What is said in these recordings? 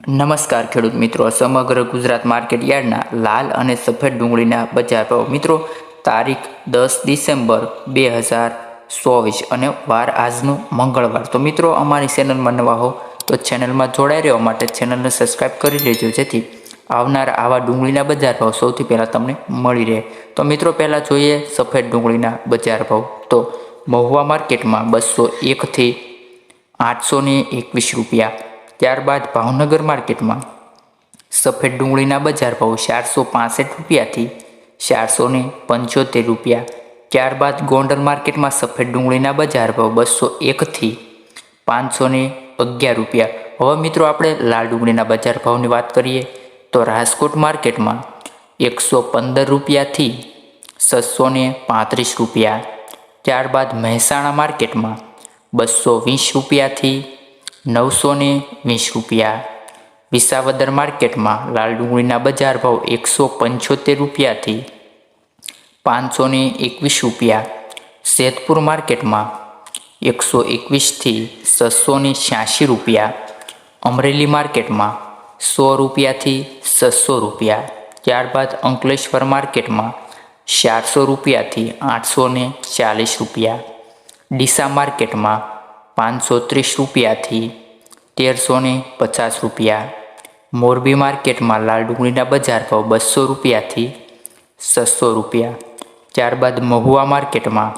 નમસ્કાર ખેડૂત મિત્રો, સમગ્ર ગુજરાત માર્કેટ યાર્ડના લાલ અને સફેદ ડુંગળીના બજાર ભાવ મિત્રો તારીખ 10 ડિસેમ્બર 2024 અને વાર આજનો મંગળવાર। તો મિત્રો અમારી ચેનલમાં નવા હો તો ચેનલમાં જોડાઈ રહેવા માટે ચેનલને સબસ્ક્રાઈબ કરી લેજો, જેથી આવનાર આવા ડુંગળીના બજાર ભાવ સૌથી પહેલાં તમને મળી રહે। તો મિત્રો પહેલાં જોઈએ સફેદ ડુંગળીના બજાર ભાવ। તો મહુવા માર્કેટમાં 201 થી 821 રૂપિયા। ત્યારબાદ ભાવનગર માર્કેટમાં સફેદ ડુંગળીના બજાર ભાવ 465 રૂપિયાથી 475 રૂપિયા। ત્યારબાદ ગોંડલ માર્કેટમાં સફેદ ડુંગળીના બજાર ભાવ 201 થી 511 રૂપિયા। હવે મિત્રો આપણે લાલ ડુંગળીના બજાર ભાવની વાત કરીએ તો રાજકોટ માર્કેટમાં 115 રૂપિયાથી 635 રૂપિયા। ત્યારબાદ મહેસાણા માર્કેટમાં 220 રૂપિયાથી 920 રૂપિયા। વિસાવદર માર્કેટમાં લાલ ડુંગળીના બજાર ભાવ 175 રૂપિયાથી 521 રૂપિયા। જેતપુર માર્કેટમાં 121 થી 686 રૂપિયા। અમરેલી માર્કેટમાં 100 રૂપિયાથી 600 રૂપિયા। ત્યારબાદ અંકલેશ્વર માર્કેટમાં 400 રૂપિયાથી 840 રૂપિયા। ડીસા માર્કેટમાં 530 રૂપિયાથી 1350 રૂપિયા। મોરબી માર્કેટમાં લાલ ડુંગળીના બજાર ભાવ 200 રૂપિયાથી 600 રૂપિયા। ત્યારબાદ મહુવા માર્કેટમાં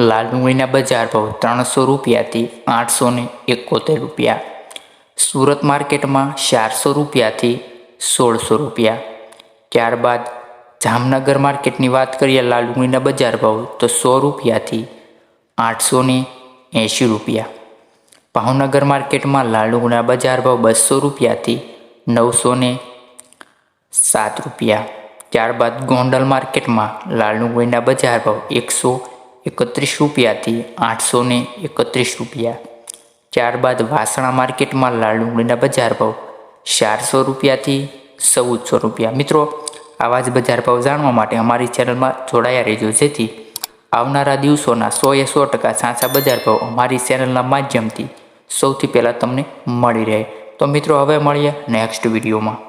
લાલ ડુંગળીના બજાર ભાવ 300 રૂપિયાથી 871 રૂપિયા। સુરત માર્કેટમાં 400 રૂપિયાથી 1600 રૂપિયા। ત્યારબાદ જામનગર માર્કેટની વાત કરીએ લાલ ડુંગળીના બજાર ભાવ તો 100 રૂપિયાથી 880 રૂપિયા। ભાવનગર માર્કેટમાં લાલ ડુંગળીના બજાર ભાવ 200 રૂપિયાથી 907 રૂપિયા। ત્યારબાદ ગોંડલ માર્કેટમાં લાલ ડુંગળીના બજાર ભાવ 131 રૂપિયાથી 831 રૂપિયા। ત્યારબાદ વાસણા માર્કેટમાં લાલ ડુંગળીના બજાર ભાવ 400 રૂપિયાથી 1400 રૂપિયા। મિત્રો આવા જ બજાર ભાવ જાણવા માટે અમારી ચેનલમાં જોડાયા રહેજો, જેથી આવનારા દિવસોના 100% સાચા બજાર ભાવ અમારી ચેનલના માધ્યમથી સૌથી પહેલાં તમને મળી રહે। તો મિત્રો હવે મળીએ નેક્સ્ટ વિડીયોમાં।